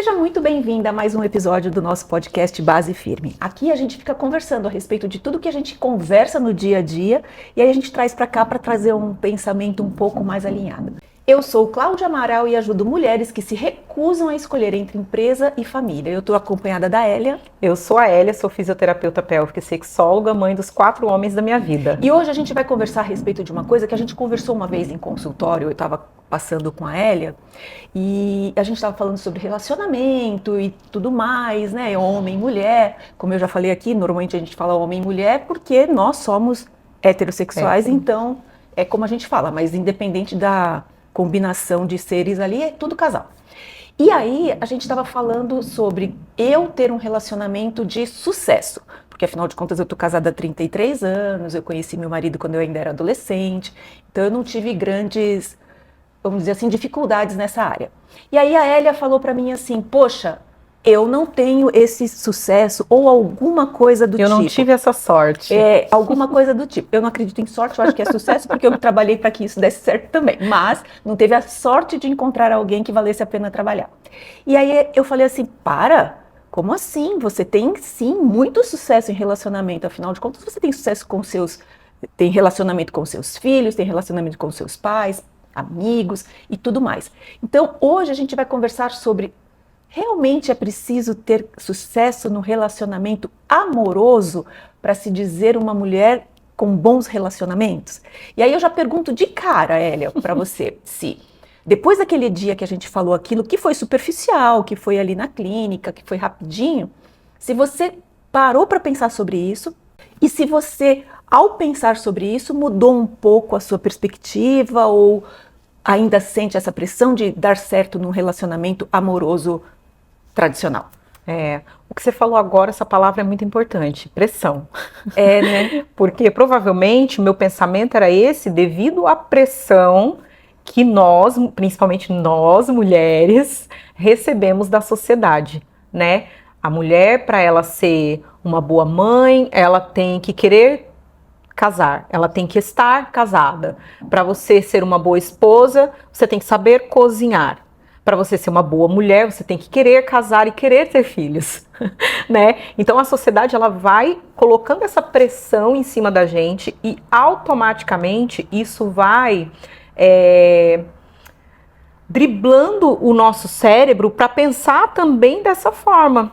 Seja muito bem-vinda a mais um episódio do nosso podcast Base Firme. Aqui a gente fica conversando a respeito de tudo que a gente conversa no dia a dia e aí a gente traz para cá para trazer um pensamento um pouco mais alinhado. Eu sou Cláudia Amaral e ajudo mulheres que se recusam a escolher entre empresa e família. Eu estou acompanhada da Hélia. Eu sou a Hélia, sou fisioterapeuta pélvica e sexóloga, mãe dos 4 homens da minha vida. E hoje a gente vai conversar a respeito de uma coisa que a gente conversou uma vez em consultório, eu estava passando com a Hélia, e a gente estava falando sobre relacionamento e tudo mais, né? Homem, mulher. Como eu já falei aqui, normalmente a gente fala homem e mulher porque nós somos heterossexuais, então é como a gente fala, mas independente da combinação de seres ali, é tudo casal. E aí a gente estava falando sobre eu ter um relacionamento de sucesso, porque afinal de contas eu tô casada há 33 anos, eu conheci meu marido quando eu ainda era adolescente, então eu não tive grandes, vamos dizer assim, dificuldades nessa área. E aí a Hélia falou para mim assim, poxa, eu não tenho esse sucesso ou alguma coisa do tipo. Eu não tive essa sorte. Alguma coisa do tipo. Eu não acredito em sorte, eu acho que é sucesso porque eu trabalhei para que isso desse certo também. Mas não teve a sorte de encontrar alguém que valesse a pena trabalhar. E aí eu falei assim, como assim? Você tem sim muito sucesso em relacionamento, afinal de contas você tem sucesso tem relacionamento com seus filhos, tem relacionamento com seus pais, amigos e tudo mais. Então hoje a gente vai conversar sobre realmente é preciso ter sucesso no relacionamento amoroso para se dizer uma mulher com bons relacionamentos? E aí eu já pergunto de cara, Hélia, para você, se depois daquele dia que a gente falou aquilo, que foi superficial, que foi ali na clínica, que foi rapidinho, se você parou para pensar sobre isso e se você, ao pensar sobre isso, mudou um pouco a sua perspectiva ou ainda sente essa pressão de dar certo num relacionamento amoroso tradicional. O que você falou agora, essa palavra é muito importante, pressão. Né? Porque provavelmente o meu pensamento era esse devido à pressão que nós, principalmente nós mulheres, recebemos da sociedade, né? A mulher, para ela ser uma boa mãe, ela tem que querer casar, ela tem que estar casada. Para você ser uma boa esposa, você tem que saber cozinhar. Para você ser uma boa mulher, você tem que querer casar e querer ter filhos, né? Então a sociedade ela vai colocando essa pressão em cima da gente e automaticamente isso vai driblando o nosso cérebro para pensar também dessa forma.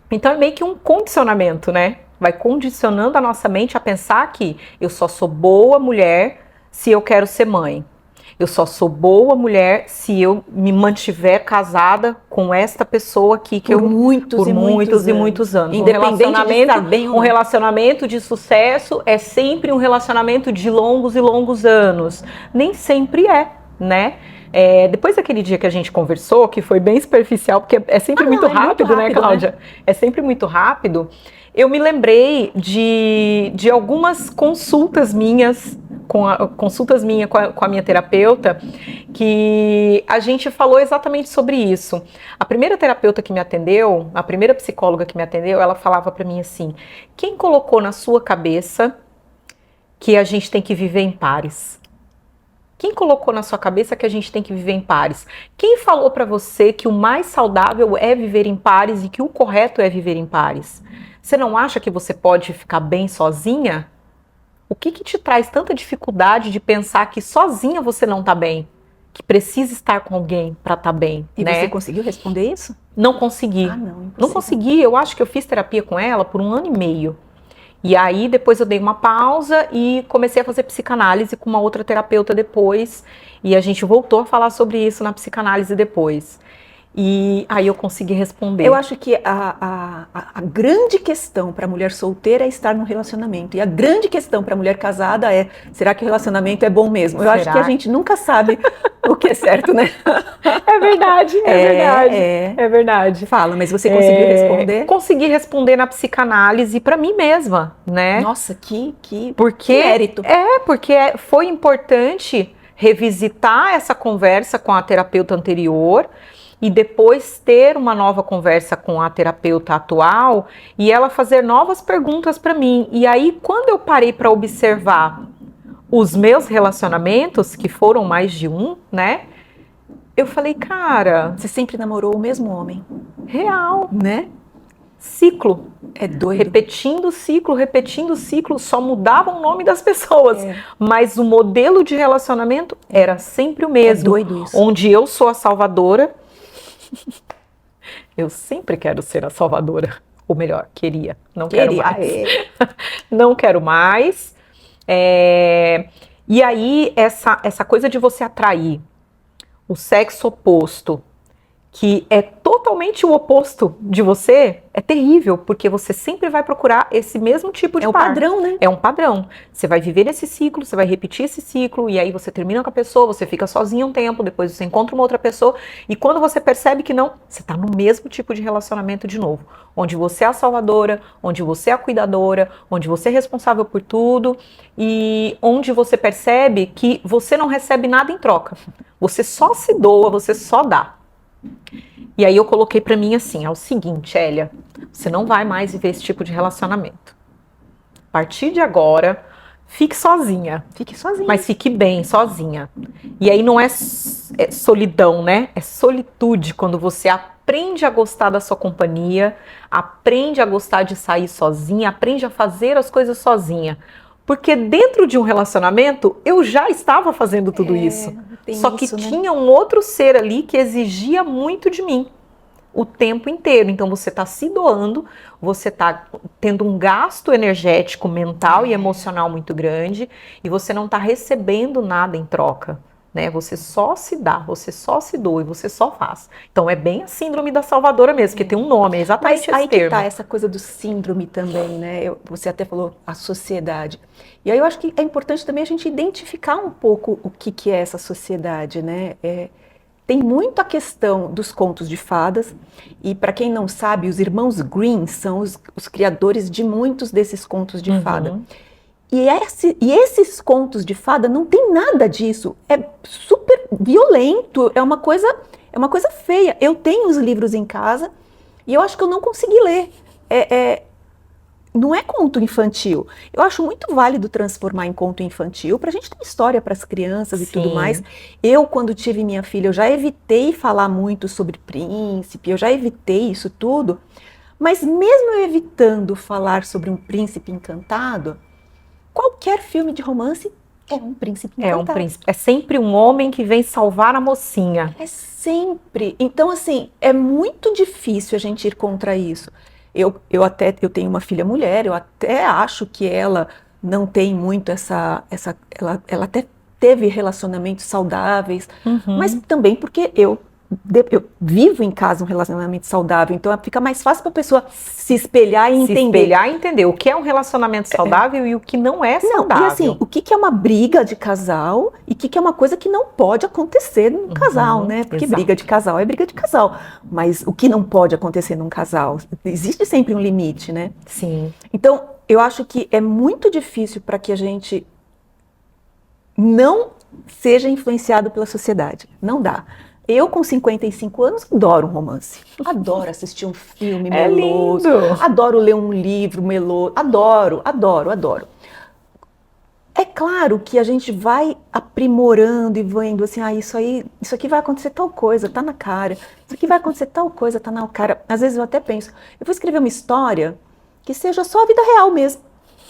Então é meio que um condicionamento, né? Vai condicionando a nossa mente a pensar que eu só sou boa mulher se eu quero ser mãe. Eu só sou boa mulher se eu me mantiver casada com esta pessoa aqui que por muitos anos. Independente de estar bem ou não. Um relacionamento de sucesso é sempre um relacionamento de longos e longos anos. Nem sempre né? Depois daquele dia que a gente conversou, que foi bem superficial, porque é sempre muito rápido, né, Cláudia? Né? É sempre muito rápido. Eu me lembrei de algumas consultas minhas com a minha terapeuta, que a gente falou exatamente sobre isso. A primeira terapeuta que me atendeu, a primeira psicóloga que me atendeu, ela falava para mim assim, quem colocou na sua cabeça que a gente tem que viver em pares? Quem colocou na sua cabeça que a gente tem que viver em pares? Quem falou para você que o mais saudável é viver em pares e que o correto é viver em pares? Você não acha que você pode ficar bem sozinha? O que te traz tanta dificuldade de pensar que sozinha você não tá bem? Que precisa estar com alguém para estar bem, e né? Você conseguiu responder isso? Não consegui. Não consegui. Eu acho que eu fiz terapia com ela por 1 ano e meio. E aí depois eu dei uma pausa e comecei a fazer psicanálise com uma outra terapeuta depois. E a gente voltou a falar sobre isso na psicanálise depois. E aí eu consegui responder. Eu acho que a grande questão para a mulher solteira é estar num relacionamento. E a grande questão para a mulher casada é, será que o relacionamento é bom mesmo? Eu acho que a gente nunca sabe o que é certo, né? É verdade, é verdade. Fala, mas você conseguiu responder? Consegui responder na psicanálise para mim mesma, né? Nossa, que mérito. Porque foi importante revisitar essa conversa com a terapeuta anterior e depois ter uma nova conversa com a terapeuta atual e ela fazer novas perguntas para mim. E aí, quando eu parei para observar os meus relacionamentos, que foram mais de um, né? eu falei, cara... Você sempre namorou o mesmo homem. Real. Né? Ciclo. É doido. Repetindo o ciclo, só mudava o nome das pessoas. Mas o modelo de relacionamento era sempre o mesmo. É doido isso. Onde eu sou a salvadora. Eu sempre quero ser a salvadora. Ou melhor, queria. Não quero mais. Não quero mais. E aí, essa coisa de você atrair o sexo oposto, que é totalmente o oposto de você, é terrível, porque você sempre vai procurar esse mesmo tipo de par. É um padrão, né? É um padrão. Você vai viver esse ciclo, você vai repetir esse ciclo, e aí você termina com a pessoa, você fica sozinho um tempo, depois você encontra uma outra pessoa, e quando você percebe que não, você tá no mesmo tipo de relacionamento de novo, onde você é a salvadora, onde você é a cuidadora, onde você é responsável por tudo, e onde você percebe que você não recebe nada em troca. Você só se doa, você só dá. E aí eu coloquei pra mim assim, é o seguinte, Elia, você não vai mais viver esse tipo de relacionamento. A partir de agora, fique sozinha. Fique sozinha. Mas fique bem sozinha. E aí não é solidão, né? É solitude, quando você aprende a gostar da sua companhia, aprende a gostar de sair sozinha, aprende a fazer as coisas sozinha. Porque dentro de um relacionamento, eu já estava fazendo tudo isso. Só que tinha um outro ser ali que exigia muito de mim o tempo inteiro. Então você está se doando, você está tendo um gasto energético, mental e emocional muito grande, e você não está recebendo nada em troca. Né? Você só se dá, você só se doa e você só faz. Então é bem a síndrome da salvadora mesmo, que tem um nome, é exatamente esse termo. Mas aí que tá essa coisa do síndrome também, né? Você até falou a sociedade. E aí eu acho que é importante também a gente identificar um pouco o que é essa sociedade, né? Tem muito a questão dos contos de fadas, e para quem não sabe, os irmãos Grimm são os criadores de muitos desses contos de fada. E esses contos de fada não tem nada disso, é super violento, é uma coisa feia. Eu tenho os livros em casa e eu acho que eu não consegui ler. Não é conto infantil. Eu acho muito válido transformar em conto infantil para a gente ter história para as crianças e tudo mais. Eu, quando tive minha filha, eu já evitei falar muito sobre príncipe, eu já evitei isso tudo, mas mesmo eu evitando falar sobre um príncipe encantado, qualquer filme de romance é um príncipe encantado. É um príncipe. É sempre um homem que vem salvar a mocinha. É sempre. Então, assim, é muito difícil a gente ir contra isso. Eu tenho uma filha mulher, eu até acho que ela não tem muito ela até teve relacionamentos saudáveis, mas também porque eu vivo em casa um relacionamento saudável, então fica mais fácil para a pessoa se espelhar e entender. Se espelhar e entender o que é um relacionamento saudável e o que não é saudável. E assim, o que é uma briga de casal e o que é uma coisa que não pode acontecer num casal, né? Porque briga de casal é briga de casal, mas o que não pode acontecer num casal? Existe sempre um limite, né? Sim. Então, eu acho que é muito difícil para que a gente não seja influenciado pela sociedade. Não dá. Eu, com 55 anos, adoro um romance. Adoro assistir um filme meloso. Adoro ler um livro meloso. Adoro. É claro que a gente vai aprimorando e vendo assim, isso aqui vai acontecer tal coisa, tá na cara. Isso aqui vai acontecer tal coisa, tá na cara. Às vezes eu até penso, eu vou escrever uma história que seja só a vida real mesmo.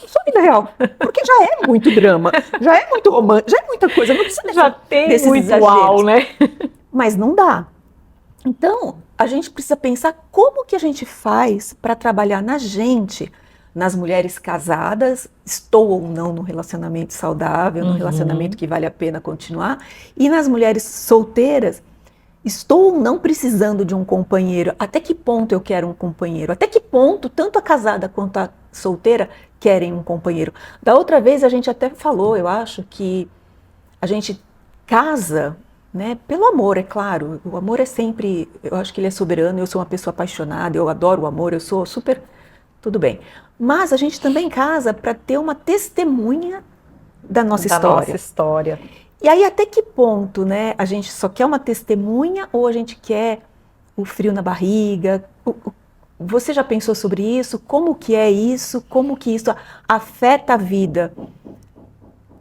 Só a vida real. Porque já é muito drama, já é muito romance, já é muita coisa. Não precisa já tem desses muito exageros. Uau, né? Mas não dá. Então, a gente precisa pensar como que a gente faz para trabalhar na gente, nas mulheres casadas, estou ou não num relacionamento saudável, num relacionamento que vale a pena continuar, e nas mulheres solteiras, estou ou não precisando de um companheiro, até que ponto eu quero um companheiro, até que ponto tanto a casada quanto a solteira querem um companheiro. Da outra vez a gente até falou, eu acho, que a gente casa, né, pelo amor, é claro, o amor é sempre, eu acho que ele é soberano, eu sou uma pessoa apaixonada, eu adoro o amor, eu sou super, tudo bem. Mas a gente também casa para ter uma testemunha da nossa história. E aí até que ponto, né, a gente só quer uma testemunha ou a gente quer o frio na barriga? Você já pensou sobre isso? Como que é isso? Como que isso afeta a vida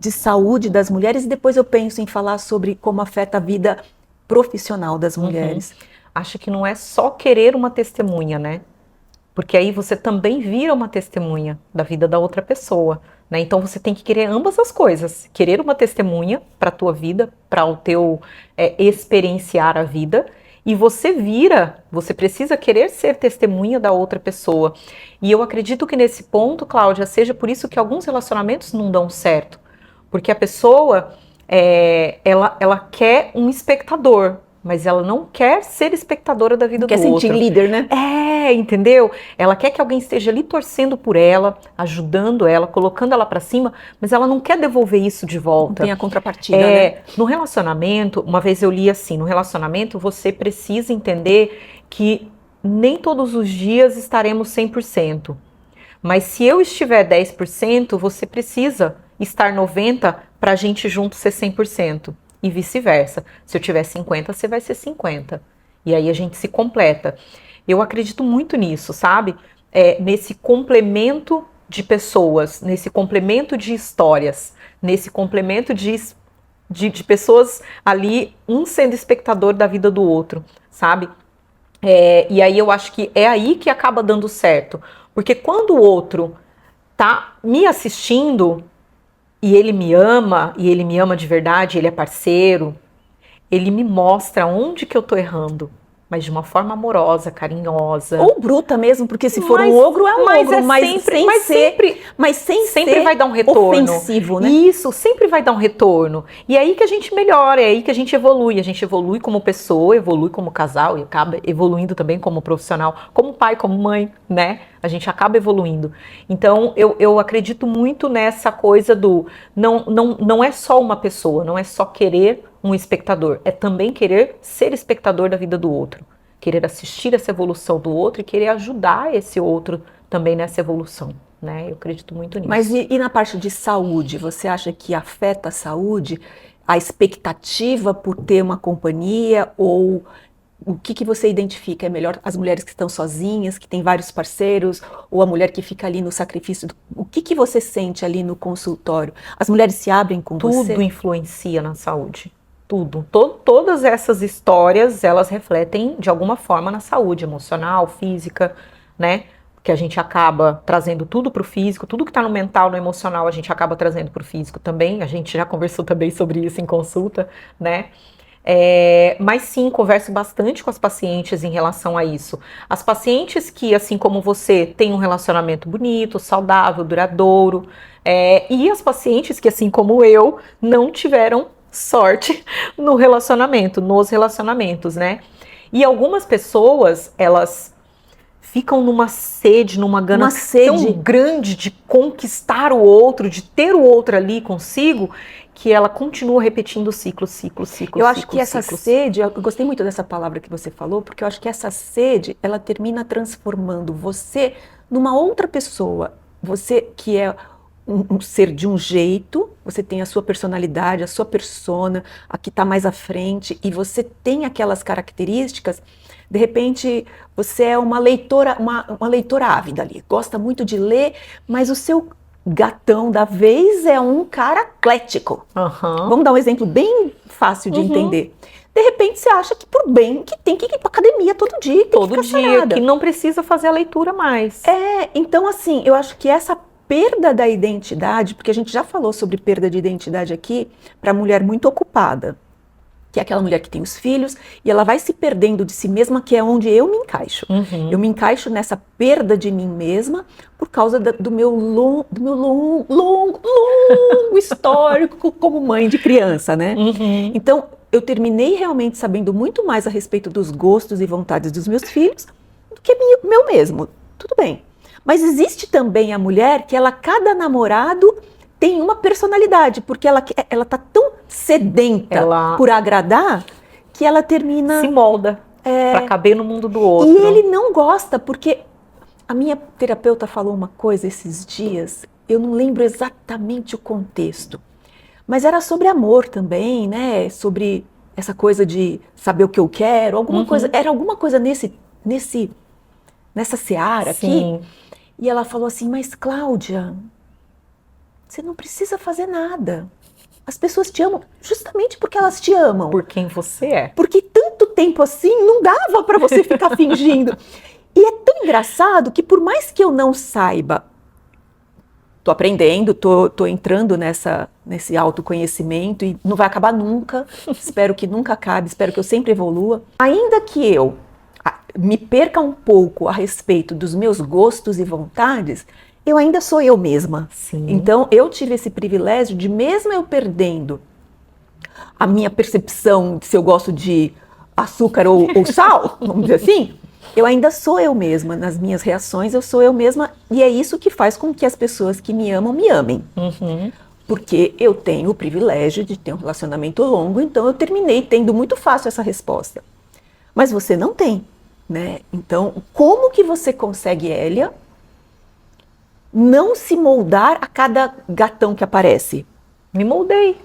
de saúde das mulheres? E depois eu penso em falar sobre como afeta a vida profissional das mulheres. Acho que não é só querer uma testemunha, né? Porque aí você também vira uma testemunha da vida da outra pessoa, né? Então você tem que querer ambas as coisas. Querer uma testemunha para a tua vida, para o teu experienciar a vida. E você precisa querer ser testemunha da outra pessoa. E eu acredito que nesse ponto, Cláudia, seja por isso que alguns relacionamentos não dão certo. Porque a pessoa, ela quer um espectador, mas ela não quer ser espectadora da vida do outro. Quer sentir líder, né? Entendeu? Ela quer que alguém esteja ali torcendo por ela, ajudando ela, colocando ela pra cima, mas ela não quer devolver isso de volta. Tem a contrapartida, né? No relacionamento, uma vez eu li assim, no relacionamento você precisa entender que nem todos os dias estaremos 100%. Mas se eu estiver 10%, você precisa estar 90% pra gente junto ser 100%. E vice-versa. Se eu tiver 50, você vai ser 50. E aí a gente se completa. Eu acredito muito nisso, sabe? Nesse complemento de pessoas, nesse complemento de histórias, nesse complemento de pessoas ali, um sendo espectador da vida do outro, sabe? E aí eu acho que é aí que acaba dando certo. Porque quando o outro tá me assistindo e ele me ama de verdade, ele é parceiro, ele me mostra onde que eu tô errando, mas de uma forma amorosa, carinhosa. Ou bruta mesmo, porque se for um ogro, é um ogro, mas sempre vai dar um retorno. Ofensivo, né? Isso, sempre vai dar um retorno. E é aí que a gente melhora, é aí que a gente evolui. A gente evolui como pessoa, evolui como casal e acaba evoluindo também como profissional, como pai, como mãe, né? A gente acaba evoluindo. Então, eu acredito muito nessa coisa do... Não é só uma pessoa, não é só querer um espectador, é também querer ser espectador da vida do outro, querer assistir essa evolução do outro e querer ajudar esse outro também nessa evolução, né? Eu acredito muito nisso. Mas e na parte de saúde, você acha que afeta a saúde, a expectativa por ter uma companhia, ou o que você identifica? É melhor as mulheres que estão sozinhas, que têm vários parceiros, ou a mulher que fica ali no sacrifício? O que você sente ali no consultório? As mulheres se abrem com você? Tudo influencia na saúde. Tudo. Todas essas histórias, elas refletem de alguma forma na saúde emocional, física, né? Que a gente acaba trazendo tudo para o físico, tudo que está no mental, no emocional, a gente acaba trazendo para o físico também. A gente já conversou também sobre isso em consulta, né? Mas sim, converso bastante com as pacientes em relação a isso. As pacientes que, assim como você, têm um relacionamento bonito, saudável, duradouro, e as pacientes que, assim como eu, não tiveram sorte nos relacionamentos, né? E algumas pessoas, elas ficam numa sede, numa gana tão grande de conquistar o outro, de ter o outro ali consigo, que ela continua repetindo o ciclo. Eu acho que essa sede, eu gostei muito dessa palavra que você falou, porque eu acho que essa sede, ela termina transformando você numa outra pessoa. Você que é um ser de um jeito, você tem a sua personalidade, a sua persona, a que está mais à frente, e você tem aquelas características. De repente, você é uma leitora ávida ali, gosta muito de ler, mas o seu gatão da vez é um cara eclético. Vamos dar um exemplo bem fácil de entender. De repente você acha que por bem que tem que ir para academia todo dia, que não precisa fazer a leitura mais. Então assim, eu acho que essa perda da identidade, porque a gente já falou sobre perda de identidade aqui, para mulher muito ocupada, que é aquela mulher que tem os filhos, e ela vai se perdendo de si mesma, que é onde eu me encaixo. Eu me encaixo nessa perda de mim mesma por causa do meu longo histórico como mãe de criança, né? Então, eu terminei realmente sabendo muito mais a respeito dos gostos e vontades dos meus filhos do que meu mesmo. Tudo bem. Mas existe também a mulher que cada namorado tem uma personalidade, porque ela tá tão sedenta por agradar, que ela termina... se molda para caber no mundo do outro. E ele não gosta, porque a minha terapeuta falou uma coisa esses dias, eu não lembro exatamente o contexto, mas era sobre amor também, né? Sobre essa coisa de saber o que eu quero, alguma coisa, era alguma coisa nessa seara aqui. E ela falou assim, mas Cláudia, você não precisa fazer nada. As pessoas te amam justamente porque elas te amam. Por quem você é. Porque tanto tempo assim não dava para você ficar fingindo. E é tão engraçado que por mais que eu não saiba, tô aprendendo, tô entrando nesse autoconhecimento e não vai acabar nunca. Espero que nunca acabe, espero que eu sempre evolua. Ainda que eu me perca um pouco a respeito dos meus gostos e vontades, eu ainda sou eu mesma. Sim. Então, eu tive esse privilégio de, mesmo eu perdendo a minha percepção de se eu gosto de açúcar ou sal, vamos dizer assim, eu ainda sou eu mesma. Nas minhas reações, eu sou eu mesma. E é isso que faz com que as pessoas que me amam, me amem. Uhum. Porque eu tenho o privilégio de ter um relacionamento longo, então eu terminei tendo muito fácil essa resposta. Mas você não tem, né? Então, como que você consegue, Hélia, não se moldar a cada gatão que aparece? Me moldei.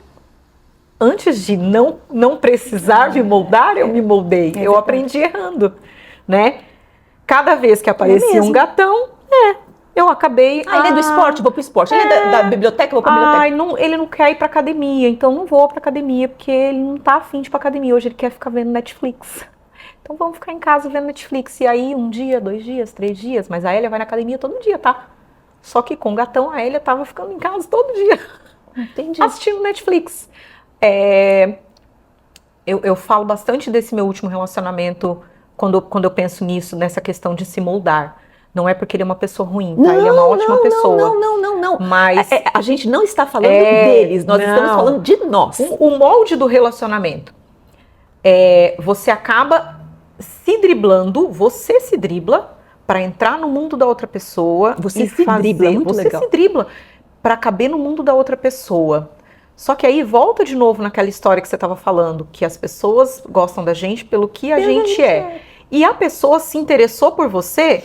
Antes de não precisar me moldar, eu me moldei. Eu aprendi errando, né? Cada vez que aparecia um gatão, eu acabei... ele é do esporte, vou pro esporte. Ele é da biblioteca, vou pra biblioteca. Ele não quer ir pra academia, então não vou pra academia, porque ele não tá afim de ir pra academia. Hoje ele quer ficar vendo Netflix. Então vamos ficar em casa vendo Netflix. E aí, 1 dia, 2 dias, 3 dias, mas a Hélia vai na academia todo dia, tá? Só que com o gatão, a Hélia tava ficando em casa todo dia. Entendi. Assistindo Netflix. Eu falo bastante desse meu último relacionamento quando eu penso nisso, nessa questão de se moldar. Não é porque ele é uma pessoa ruim, tá? Ele é uma ótima pessoa. Não. Mas a gente não está falando deles, nós estamos falando de nós. O molde do relacionamento. Você acaba se driblando, você se dribla para entrar no mundo da outra pessoa. Você se dribla, muito legal. Você se dribla para caber no mundo da outra pessoa. Só que aí volta de novo naquela história que você estava falando, que as pessoas gostam da gente pelo que a gente é. E a pessoa se interessou por você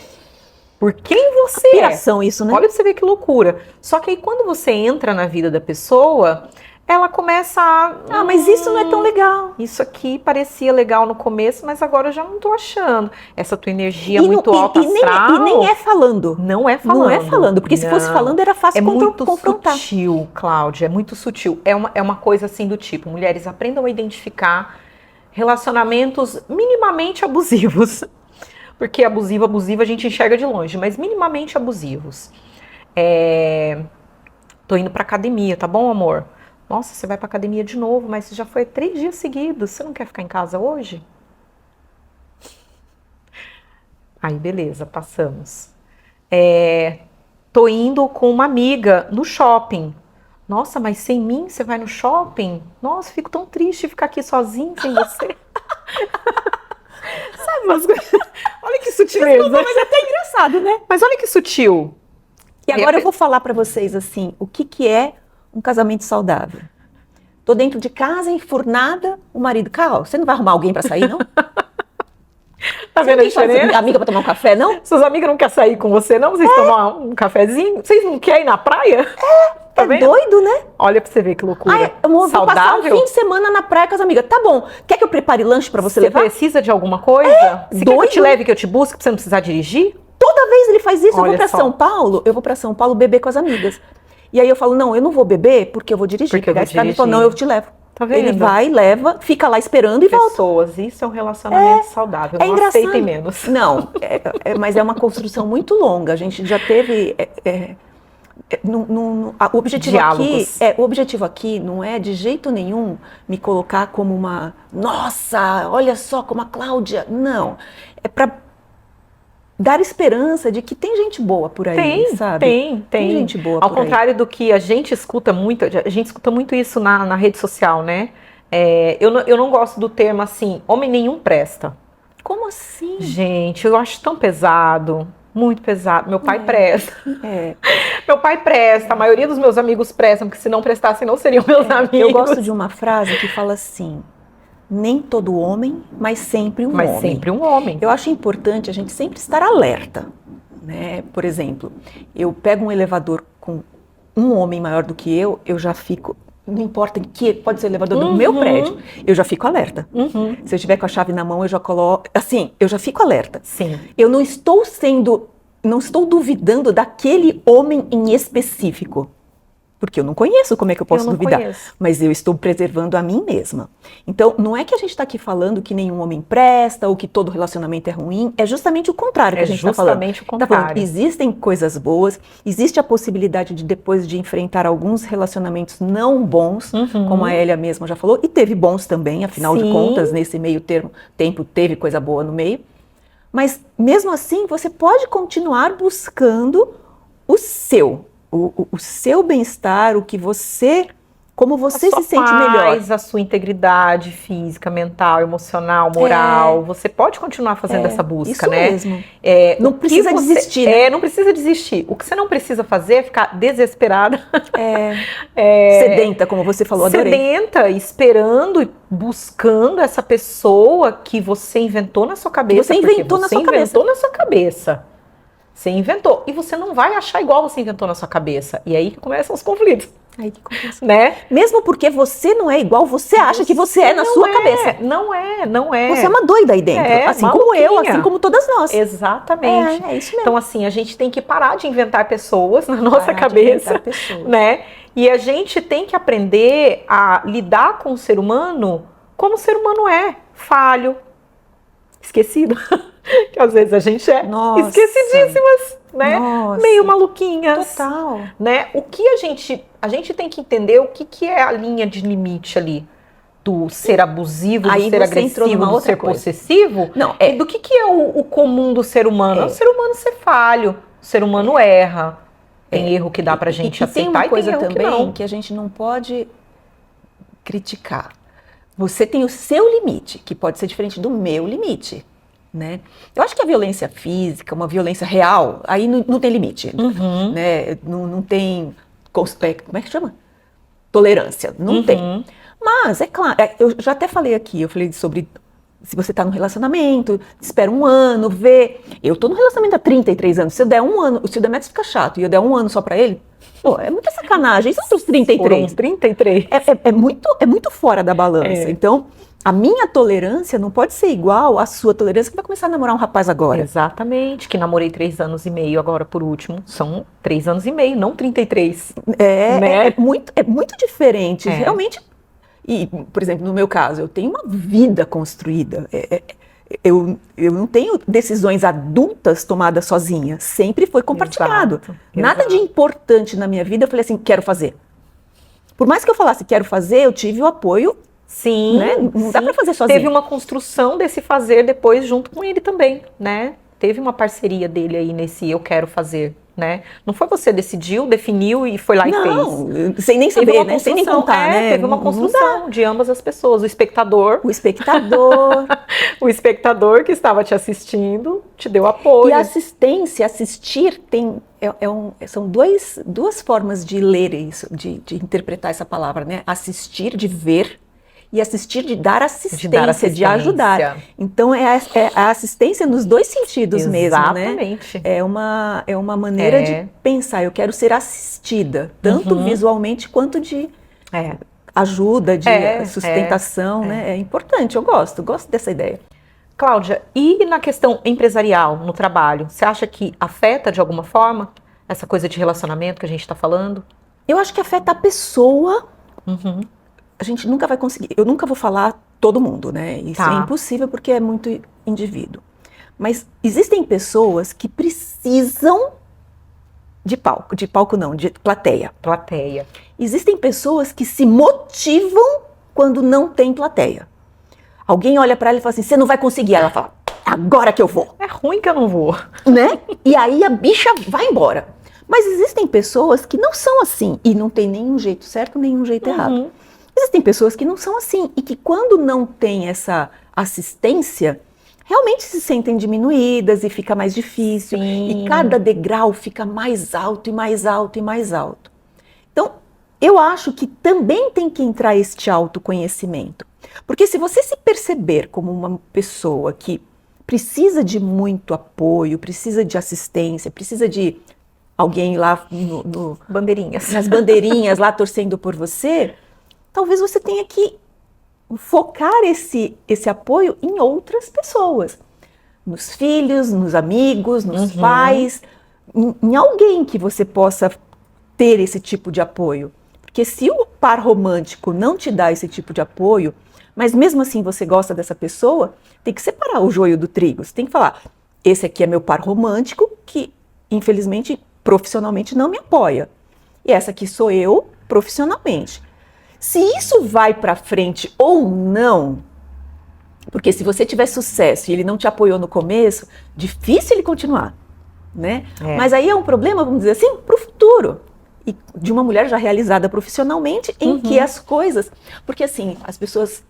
por quem você Aspiração, isso, né? Olha pra você ver que loucura. Só que aí quando você entra na vida da pessoa, ela começa a... mas isso não é tão legal. Isso aqui parecia legal no começo, mas agora eu já não tô achando. Essa tua energia muito alta astral... E nem é falando. Não é falando. Não é falando, porque se fosse falando era fácil confrontar. É muito sutil, Cláudia, é muito sutil. É uma coisa assim do tipo, mulheres, aprendam a identificar relacionamentos minimamente abusivos. Porque abusivo a gente enxerga de longe, mas minimamente abusivos. Tô indo pra academia, tá bom, amor? Nossa, você vai pra academia de novo, mas você já foi 3 dias seguidos. Você não quer ficar em casa hoje? Aí, beleza, passamos. Tô indo com uma amiga no shopping. Nossa, mas sem mim você vai no shopping? Nossa, fico tão triste de ficar aqui sozinho sem você. Sabe umas coisas? Olha que sutileza. Mas é até engraçado, né? Mas olha que sutil. E agora eu vou falar pra vocês assim, o que é um casamento saudável. Tô dentro de casa, enfurnada, o marido, Carol, você não vai arrumar alguém pra sair, não? Tá vendo a diferença? Amiga pra tomar um café, não? Suas amigas não querem sair com você, não? Vocês tomar um cafezinho? Vocês não querem ir na praia? Tá vendo? Doido, né? Olha pra você ver que loucura. Vou passar um fim de semana na praia com as amigas. Tá bom, quer que eu prepare lanche pra você levar? Você precisa de alguma coisa? Você quer que eu te leve, que eu te busque pra você não precisar dirigir? Toda vez ele faz isso. Olha, eu vou pra São Paulo beber com as amigas. E aí eu falo, não, eu não vou beber porque eu vou dirigir. Porque pegar esse carro e falar, não, eu te levo. Tá vendo? Ele vai, leva, fica lá esperando e volta. Isso é um relacionamento saudável. Não engraçado. Aceitem menos. Não, mas é uma construção muito longa. A gente já teve... o objetivo aqui não é de jeito nenhum me colocar como uma... Nossa, olha só como a Cláudia... Não, é para dar esperança de que tem gente boa por aí, sabe? Tem gente boa por aí. Ao contrário do que a gente escuta muito isso na rede social, né? Eu não gosto do termo assim, homem nenhum presta. Como assim? Gente, eu acho tão pesado, muito pesado. Meu pai presta. Meu pai presta, a maioria dos meus amigos prestam, porque se não prestassem não seriam meus amigos. Eu gosto de uma frase que fala assim... Nem todo homem, mas sempre um homem. Mas sempre um homem. Eu acho importante a gente sempre estar alerta, né? Por exemplo, eu pego um elevador com um homem maior do que eu já fico... Não importa que pode ser o elevador do meu prédio, eu já fico alerta. Se eu estiver com a chave na mão, eu já coloco... Assim, eu já fico alerta. Sim. Eu não estou duvidando daquele homem em específico. Porque eu não conheço, como é que eu posso duvidar? Conheço. Mas eu estou preservando a mim mesma. Então, não é que a gente está aqui falando que nenhum homem presta ou que todo relacionamento é ruim, é justamente o contrário que a gente está falando. É justamente o contrário. Tá falando, existem coisas boas, existe a possibilidade de depois de enfrentar alguns relacionamentos não bons, como a Elia mesma já falou, e teve bons também, afinal de contas, nesse meio tempo teve coisa boa no meio. Mas, mesmo assim, você pode continuar buscando o seu bem-estar, o que você, como você se sente melhor. A sua integridade física, mental, emocional, moral. Você pode continuar fazendo essa busca, né? Isso mesmo. Não precisa desistir, né? Não precisa desistir. O que você não precisa fazer é ficar desesperada. Sedenta, como você falou, adorei. Sedenta, esperando e buscando essa pessoa que você inventou na sua cabeça. Você inventou na sua cabeça. Você inventou. E você não vai achar igual você inventou na sua cabeça. E aí que começam os conflitos. Aí que começa. Né? Mesmo porque você não é igual, você acha que você é na sua cabeça. Não é. Você é uma doida aí dentro. Assim como eu, assim como todas nós. Exatamente. É isso mesmo. Então, assim, a gente tem que parar de inventar pessoas na nossa cabeça. Né? E a gente tem que aprender a lidar com o ser humano como o ser humano é. Falho. Esquecido. Que às vezes a gente é esquecidíssimas, né? Meio maluquinhas. Total. Né? O que a gente tem que entender o que é a linha de limite ali do ser abusivo, do ser agressivo, do ser possessivo. Não, e do que é o comum do ser humano? É o ser humano ser falho, o ser humano erra. Tem erro que dá pra gente aceitar tem uma coisa e tem erro também que a gente não pode criticar. Você tem o seu limite, que pode ser diferente do meu limite. Né? Eu acho que a violência física, uma violência real, aí não tem limite, né? Não tem, como é que chama? Tolerância, não tem. Mas, é claro, eu já até falei aqui, eu falei sobre se você está num relacionamento, espera um ano, vê. Eu estou num relacionamento há 33 anos, se eu der um ano, se o Demetrius fica chato e eu der um ano só para ele, pô, é muita sacanagem, isso são os 33. 33. É muito fora da balança, então... A minha tolerância não pode ser igual à sua tolerância que vai começar a namorar um rapaz agora. Exatamente, que namorei 3 anos e meio agora por último. São 3 anos e meio, não 33. Né? É muito diferente. Realmente, e, por exemplo, no meu caso, eu tenho uma vida construída. Eu não tenho decisões adultas tomadas sozinha. Sempre foi compartilhado. Nada de importante na minha vida eu falei assim, quero fazer. Por mais que eu falasse quero fazer, eu tive o apoio. Sim, né? Não dá pra fazer sozinho. Teve uma construção desse fazer depois junto com ele também, né? Teve uma parceria dele aí nesse eu quero fazer, né? Não foi você decidiu, definiu e foi lá e fez. Não, sem nem saber, né? Sem nem contar, né? Teve uma construção de ambas as pessoas. O espectador o espectador que estava te assistindo te deu apoio. E a assistência, assistir são duas formas de ler isso, de interpretar essa palavra, né? Assistir, de ver. E assistir de dar assistência, de ajudar. Então, é a assistência nos dois sentidos mesmo, né? Exatamente. É uma maneira de pensar, eu quero ser assistida, tanto visualmente quanto de ajuda, de sustentação, né? É importante, eu gosto dessa ideia. Cláudia, e na questão empresarial, no trabalho, você acha que afeta de alguma forma essa coisa de relacionamento que a gente está falando? Eu acho que afeta a pessoa. A gente nunca vai conseguir, eu nunca vou falar todo mundo, né? Isso é impossível porque é muito indivíduo. Mas existem pessoas que precisam de palco não, de plateia. Existem pessoas que se motivam quando não tem plateia. Alguém olha pra ela e fala assim, você não vai conseguir. Ela fala, agora que eu vou. É ruim que eu não vou. Né? E aí a bicha vai embora. Mas existem pessoas que não são assim e não tem nenhum jeito certo, nenhum jeito errado. Existem pessoas que não são assim e que quando não tem essa assistência, realmente se sentem diminuídas e fica mais difícil. E cada degrau fica mais alto e mais alto e mais alto. Então, eu acho que também tem que entrar este autoconhecimento. Porque se você se perceber como uma pessoa que precisa de muito apoio, precisa de assistência, precisa de alguém lá nas bandeirinhas lá torcendo por você... Talvez você tenha que focar esse apoio em outras pessoas. Nos filhos, nos amigos, nos pais. Em alguém que você possa ter esse tipo de apoio. Porque se o par romântico não te dá esse tipo de apoio, mas mesmo assim você gosta dessa pessoa, tem que separar o joio do trigo. Você tem que falar, esse aqui é meu par romântico que, infelizmente, profissionalmente não me apoia. E essa aqui sou eu, profissionalmente. Se isso vai para frente ou não, porque se você tiver sucesso e ele não te apoiou no começo, difícil ele continuar, né? Mas aí é um problema, vamos dizer assim, para o futuro. E de uma mulher já realizada profissionalmente, em que as coisas... Porque assim, as pessoas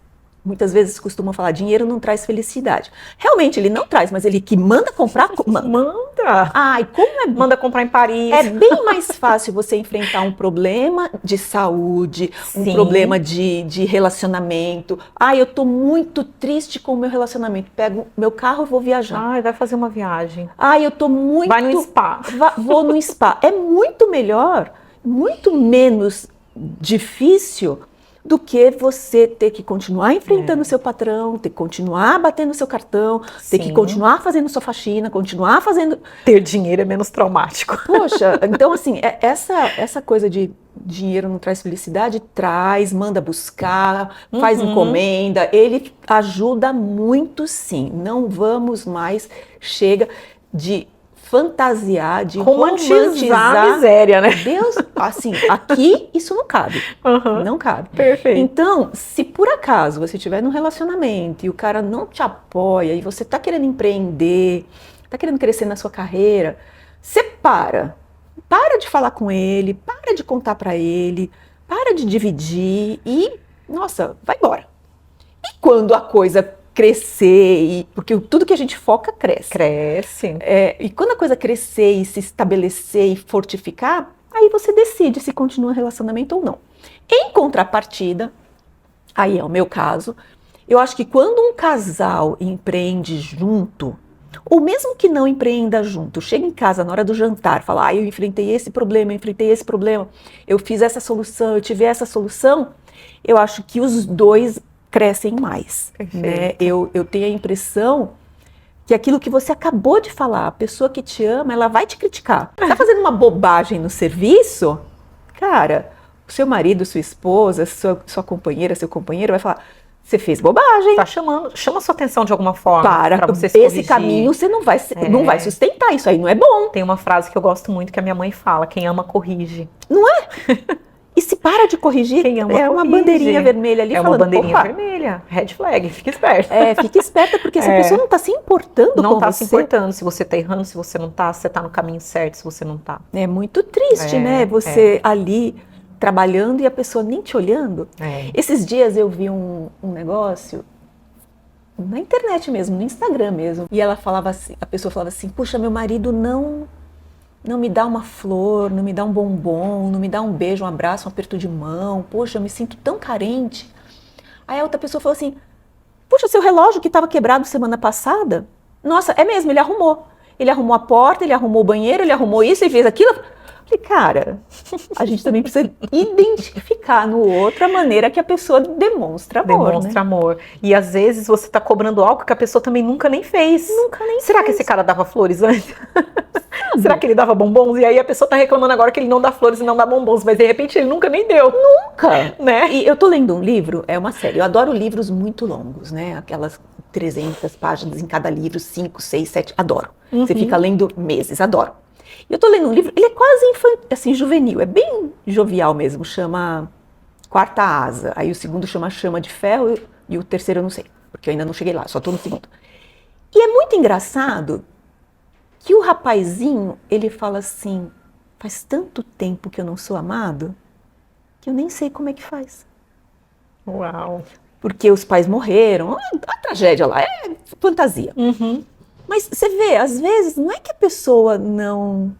muitas vezes costumam falar, dinheiro não traz felicidade. Realmente ele não traz, mas ele que manda comprar... Manda! Ai, como manda comprar em Paris. É bem mais fácil você enfrentar um problema de saúde, um problema de relacionamento. Ai, eu tô muito triste com o meu relacionamento. Pego meu carro e vou viajar. Ai, vai fazer uma viagem. Ai, eu tô muito... Vai no spa. Vou no spa. É muito melhor, muito menos difícil do que você ter que continuar enfrentando o seu patrão, ter que continuar batendo seu cartão, ter que continuar fazendo sua faxina, continuar fazendo... Ter dinheiro é menos traumático. Poxa, então assim, essa coisa de dinheiro não traz felicidade, traz, manda buscar, faz encomenda, ele ajuda muito sim. Não vamos mais, chega de fantasiar, de romantizar a miséria, né? Deus, assim, aqui isso não cabe. Não cabe. Perfeito. Então, se por acaso você estiver num relacionamento e o cara não te apoia e você tá querendo empreender, tá querendo crescer na sua carreira, separa. Para de falar com ele, para de contar pra ele, para de dividir e, nossa, vai embora. E quando a coisa crescer, porque tudo que a gente foca cresce. Cresce. E quando a coisa crescer e se estabelecer e fortificar, aí você decide se continua o relacionamento ou não. Em contrapartida, aí é o meu caso, eu acho que quando um casal empreende junto, ou mesmo que não empreenda junto, chega em casa na hora do jantar, fala, eu enfrentei esse problema, eu fiz essa solução, eu tive essa solução, eu acho que os dois crescem mais. Né? Eu tenho a impressão que aquilo que você acabou de falar, a pessoa que te ama, ela vai te criticar. Tá fazendo uma bobagem no serviço? Cara, o seu marido, sua esposa, sua companheira, seu companheiro vai falar, você fez bobagem. Tá chama sua atenção de alguma forma. Para você se esse corrigir. caminho você não vai sustentar, isso aí não é bom. Tem uma frase que eu gosto muito que a minha mãe fala, quem ama corrige. Não é? E se para de corrigir, uma bandeirinha vermelha ali falando, uma bandeirinha vermelha, red flag, fica esperta. Fica esperta, porque essa pessoa não está se importando com você. Não está se importando se você está errando, se você não está, se você está no caminho certo, se você não está. É muito triste, né? Você ali trabalhando e a pessoa nem te olhando. Esses dias eu vi um negócio na internet mesmo, no Instagram mesmo, e ela falava assim, a pessoa falava assim, puxa, meu marido não me dá uma flor, não me dá um bombom, não me dá um beijo, um abraço, um aperto de mão. Poxa, eu me sinto tão carente. Aí a outra pessoa falou assim, puxa, seu relógio que estava quebrado semana passada, nossa, é mesmo, ele arrumou. Ele arrumou a porta, ele arrumou o banheiro, ele arrumou isso, ele fez aquilo. Eu falei, cara, a gente também precisa identificar no outro a maneira que a pessoa demonstra amor. Demonstra amor. E às vezes você está cobrando algo que a pessoa também nunca nem fez. Será que esse cara dava flores antes? Será que ele dava bombons? E aí a pessoa tá reclamando agora que ele não dá flores e não dá bombons, mas de repente ele nunca nem deu. Nunca! Né? E eu tô lendo um livro, é uma série, eu adoro livros muito longos, né? Aquelas 300 páginas em cada livro, 5, 6, 7, adoro. Você fica lendo meses, adoro. E eu tô lendo um livro, ele é quase assim, juvenil, é bem jovial mesmo, chama Quarta Asa. Aí o segundo chama Chama de Ferro e o terceiro eu não sei, porque eu ainda não cheguei lá, só tô no segundo. E é muito engraçado que o rapazinho, ele fala assim, faz tanto tempo que eu não sou amado, que eu nem sei como é que faz. Uau! Porque os pais morreram, a tragédia lá, é fantasia. Mas você vê, às vezes, não é que a pessoa não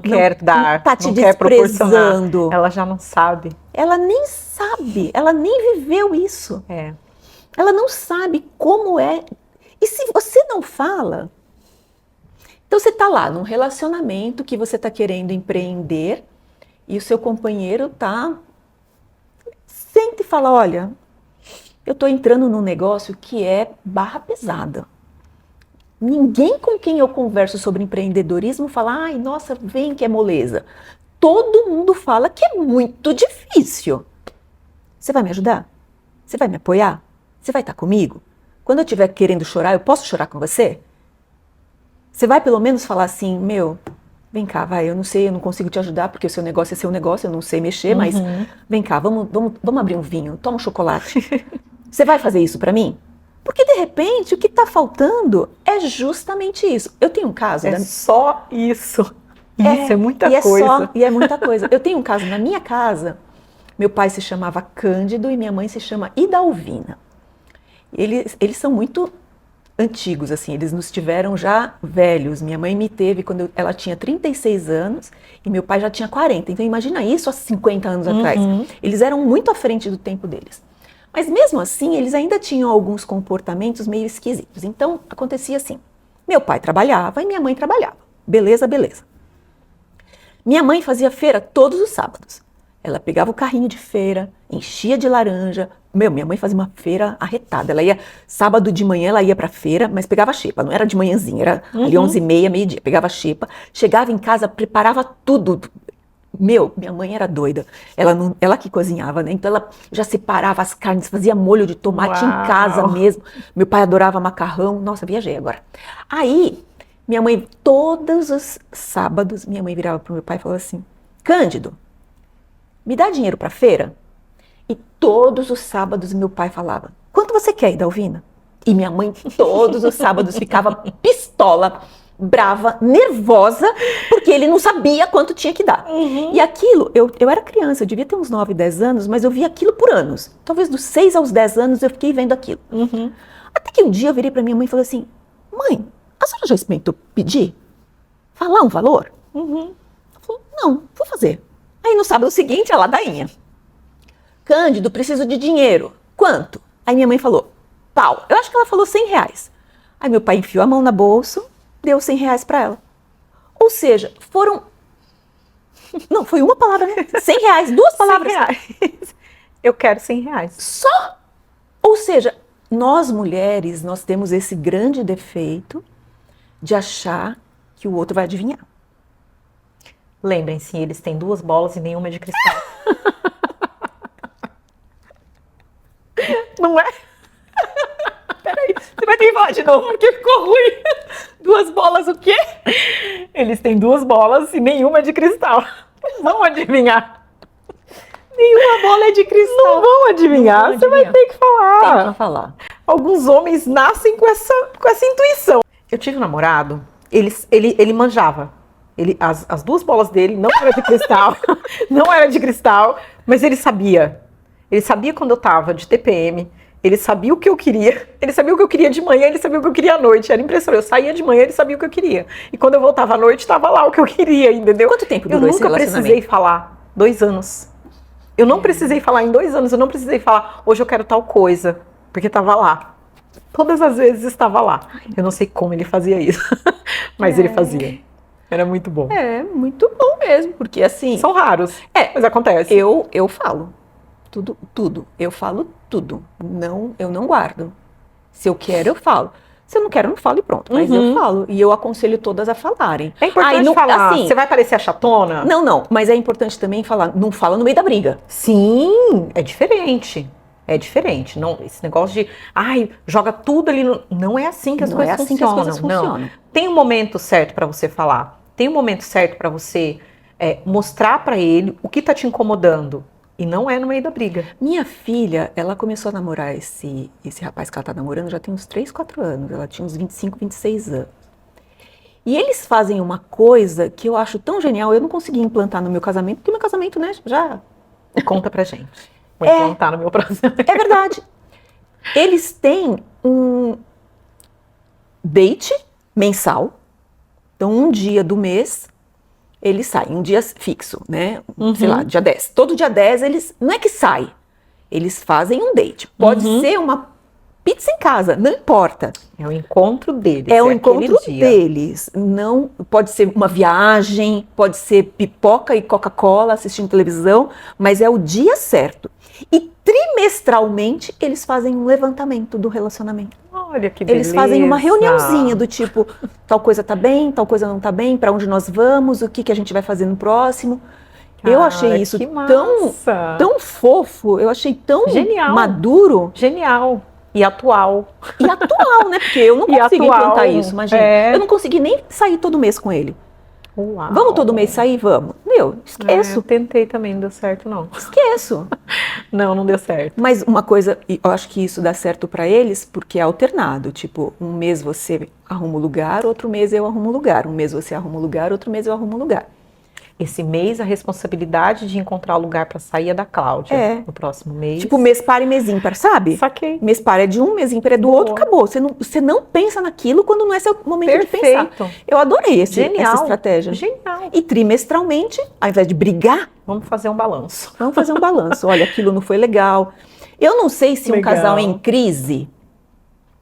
quer dar, tá te não quer desprezando. Ela já não sabe. Ela nem sabe, ela nem viveu isso. Ela não sabe como é. E se você não fala... Então você está lá num relacionamento que você está querendo empreender e o seu companheiro sente e fala, olha, eu estou entrando num negócio que é barra pesada. Ninguém com quem eu converso sobre empreendedorismo fala, ai, nossa, vem que é moleza. todo mundo fala que é muito difícil. Você vai me ajudar? Você vai me apoiar? Você vai estar comigo? Quando eu estiver querendo chorar, eu posso chorar com você? Você vai pelo menos falar assim, meu, vem cá, vai, eu não sei, eu não consigo te ajudar porque o seu negócio é seu negócio, eu não sei mexer, mas vem cá, vamos abrir um vinho, toma um chocolate. Você vai fazer isso pra mim? Porque de repente o que tá faltando é justamente isso. Eu tenho um caso... Só isso. Isso é muita coisa. E é muita coisa. Eu tenho um caso na minha casa, meu pai se chamava Cândido e minha mãe se chama Idalvina. Eles são muito antigos, assim, eles nos tiveram já velhos. Minha mãe me teve quando ela tinha 36 anos e meu pai já tinha 40. Então imagina isso há 50 anos atrás. Eles eram muito à frente do tempo deles. Mas mesmo assim, eles ainda tinham alguns comportamentos meio esquisitos. Então acontecia assim, meu pai trabalhava e minha mãe trabalhava. Beleza, beleza. Minha mãe fazia feira todos os sábados. Ela pegava o carrinho de feira, enchia de laranja. Minha mãe fazia uma feira arretada. Ela ia, sábado de manhã, ela ia pra feira, mas pegava xepa. Não era de manhãzinha, era ali 11h30, meio-dia. Pegava xepa, chegava em casa, preparava tudo. Minha mãe era doida. Ela que cozinhava, né? Então ela já separava as carnes, fazia molho de tomate em casa mesmo. Meu pai adorava macarrão. Nossa, viajei agora. Aí, minha mãe, todos os sábados, minha mãe virava pro meu pai e falava assim, Cândido, me dá dinheiro pra feira? E todos os sábados meu pai falava, quanto você quer, Idalvina? E minha mãe todos os sábados ficava pistola, brava, nervosa, porque ele não sabia quanto tinha que dar. E aquilo, eu era criança, eu devia ter uns 9, 10 anos, mas eu via aquilo por anos. Talvez dos 6 aos 10 anos eu fiquei vendo aquilo. Até que um dia eu virei pra minha mãe e falei assim, mãe, a senhora já experimentou pedir? Falar um valor? Ela falou, não, vou fazer. Aí no sábado seguinte, a ladainha. Cândido, preciso de dinheiro. Quanto? Aí minha mãe falou, pau. Eu acho que ela falou R$100. Aí meu pai enfiou a mão na bolsa, deu R$100 pra ela. Ou seja, foram... Não, foi uma palavra, né? R$100, duas palavras. R$100. Eu quero R$100. Só? Ou seja, nós mulheres, nós temos esse grande defeito de achar que o outro vai adivinhar. Lembrem-se, eles têm 2 bolas e nenhuma é de cristal. Não é? Peraí, você vai ter que falar de novo, porque ficou ruim. 2 bolas o quê? Eles têm 2 bolas e nenhuma é de cristal. Vão adivinhar. Nenhuma bola é de cristal. Não vão adivinhar, você vai ter que falar. Tem que falar. Alguns homens nascem com essa intuição. Eu tive um namorado, ele manjava. As 2 bolas dele não eram de cristal, não era de cristal, mas ele sabia. Ele sabia quando eu tava de TPM, ele sabia o que eu queria, ele sabia o que eu queria de manhã, ele sabia o que eu queria à noite. Era impressionante, eu saía de manhã, ele sabia o que eu queria. E quando eu voltava à noite, tava lá o que eu queria, entendeu? Quanto tempo durou esse relacionamento? Eu nunca precisei falar, 2 anos. Eu não precisei falar em 2 anos, eu não precisei falar, hoje eu quero tal coisa, porque tava lá. Todas as vezes estava lá. Eu não sei como ele fazia isso, mas ele fazia. Era muito bom. É, muito bom mesmo, porque assim... São raros, mas acontece. Eu falo tudo. Eu falo tudo. Não, eu não guardo. Se eu quero, eu falo. Se eu não quero, eu não falo e pronto. Mas eu falo. E eu aconselho todas a falarem. É importante falar. Assim, você vai parecer a chatona? Não. Mas é importante também falar. Não fala no meio da briga. Sim, é diferente. É diferente. Não, esse negócio de, joga tudo ali no... Não é assim que as coisas funcionam. Não. Tem um momento certo para você falar. Tem um momento certo para você mostrar para ele o que tá te incomodando. E não é no meio da briga. Minha filha, ela começou a namorar esse rapaz que ela tá namorando já tem uns 3, 4 anos. Ela tinha uns 25, 26 anos. E eles fazem uma coisa que eu acho tão genial. Eu não consegui implantar no meu casamento, porque meu casamento, né, já... Conta pra gente. Vou implantar no meu próximo. É verdade. Eles têm um date mensal. Então, um dia do mês, eles saem. Um dia fixo, né? Sei lá, dia 10. Todo dia 10, eles... Não é que sai. Eles fazem um date. Pode ser uma pizza em casa, não importa. É o encontro deles. É o encontro deles. Não, pode ser uma viagem, pode ser pipoca e Coca-Cola assistindo televisão, mas é o dia certo. E trimestralmente eles fazem um levantamento do relacionamento. Olha que beleza. Eles fazem uma reuniãozinha do tipo, tal coisa tá bem, tal coisa não tá bem, para onde nós vamos, o que a gente vai fazer no próximo. Eu achei isso tão fofo, eu achei tão genial, maduro. Genial. E atual. E atual, né? Porque eu não consigo implantar isso, imagina. Eu não consegui nem sair todo mês com ele. Uau. Vamos todo mês sair? Vamos. Meu, esqueço. Eu tentei também, não deu certo, não. Esqueço. Não deu certo. Mas uma coisa, eu acho que isso dá certo pra eles, porque é alternado. Tipo, um mês você arruma o lugar, outro mês eu arrumo o lugar. Um mês você arruma o lugar, outro mês eu arrumo o lugar. Esse mês, a responsabilidade de encontrar o lugar para sair é da Cláudia. No próximo mês. Tipo, mês par e mês ímpar, sabe? Saquei. Mês par é de um, mês ímpar é do outro, acabou. Você não pensa naquilo quando não é seu momento de pensar. Eu adorei essa estratégia. Genial. E trimestralmente, ao invés de brigar, vamos fazer um balanço. Vamos fazer um balanço. Olha, aquilo não foi legal. Eu não sei se um casal em crise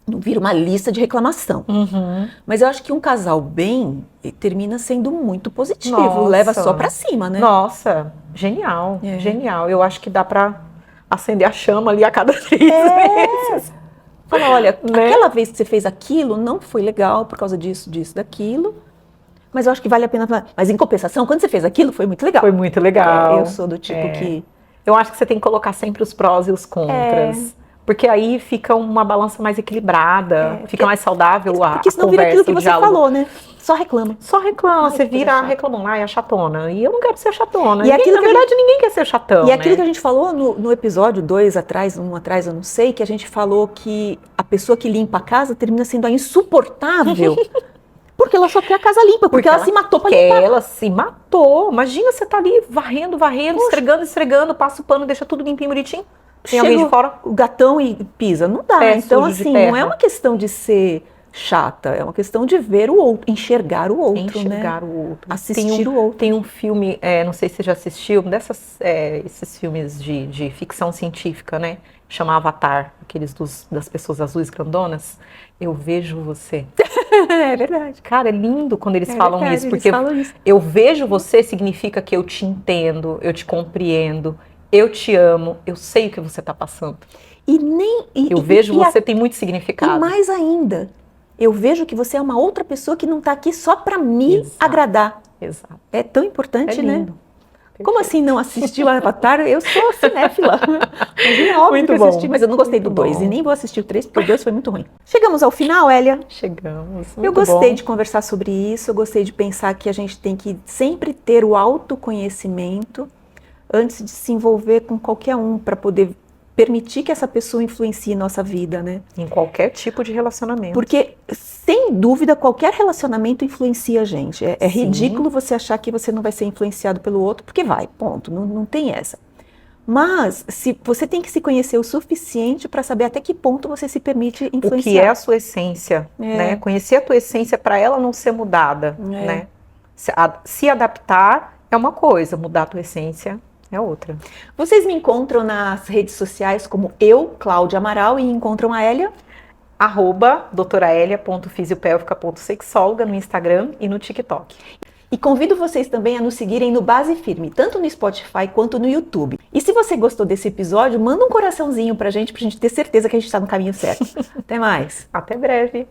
não vira uma lista de reclamação. Mas eu acho que um casal bem termina sendo muito positivo. Nossa. Leva só pra cima, né? Nossa, genial. Genial. Eu acho que dá pra acender a chama ali a cada 3 meses. Fala, olha, aquela vez que você fez aquilo não foi legal por causa disso, daquilo. Mas eu acho que vale a pena. Mas em compensação, quando você fez aquilo, foi muito legal. Foi muito legal. Eu sou do tipo que... Eu acho que você tem que colocar sempre os prós e os contras. Porque aí fica uma balança mais equilibrada, fica mais saudável a conversa, porque senão vira aquilo que você falou, né? Só reclama. Só reclama, você vira reclamando, a chatona. E eu não quero ser chatona. E na verdade, ninguém quer ser chatão, E aquilo que a gente falou no episódio 2 atrás, eu não sei, que a gente falou que a pessoa que limpa a casa termina sendo a insuportável. Porque ela só quer a casa limpa, porque ela se matou pra limpar. Ela se matou. Imagina, você tá ali varrendo, esfregando, passa o pano, deixa tudo limpinho, bonitinho. Tem alguém de fora, o gatão e pisa. Não dá. Então, assim, não é uma questão de ser chata, é uma questão de ver o outro, enxergar o outro, o outro. Assistir o outro. Tem um filme, não sei se você já assistiu, esses filmes de ficção científica, né? Chama Avatar, aqueles das pessoas azuis grandonas. Eu vejo você. É verdade. Cara, é lindo quando eles falam isso, porque eu vejo você significa que eu te entendo, eu te compreendo. Eu te amo, eu sei o que você está passando. Eu vejo você tem muito significado. E mais ainda, eu vejo que você é uma outra pessoa que não está aqui só para me agradar. Exato. É tão importante, né? Perfeito. Como assim não assistiu Avatar? Eu sou cinéfila. Imagina, óbvio muito que eu assisti, mas eu não gostei do 2 e nem vou assistir o 3 porque o 2 foi muito ruim. Chegamos ao final, Hélia? Chegamos. Eu gostei de conversar sobre isso, eu gostei de pensar que a gente tem que sempre ter o autoconhecimento antes de se envolver com qualquer um, para poder permitir que essa pessoa influencie nossa vida, né? Em qualquer tipo de relacionamento. Porque, sem dúvida, qualquer relacionamento influencia a gente. É ridículo você achar que você não vai ser influenciado pelo outro, porque vai, ponto, não tem essa. Mas você tem que se conhecer o suficiente para saber até que ponto você se permite influenciar. O que é a sua essência, né? Conhecer a tua essência para ela não ser mudada, né? Se adaptar é uma coisa, mudar a tua essência é outra. Vocês me encontram nas redes sociais como Cláudia Amaral, e encontram a Hélia? @doutoraelia.fisiopélvica.sexóloga no Instagram e no TikTok. E convido vocês também a nos seguirem no Base Firme, tanto no Spotify quanto no YouTube. E se você gostou desse episódio, manda um coraçãozinho pra gente ter certeza que a gente tá no caminho certo. Até mais. Até breve.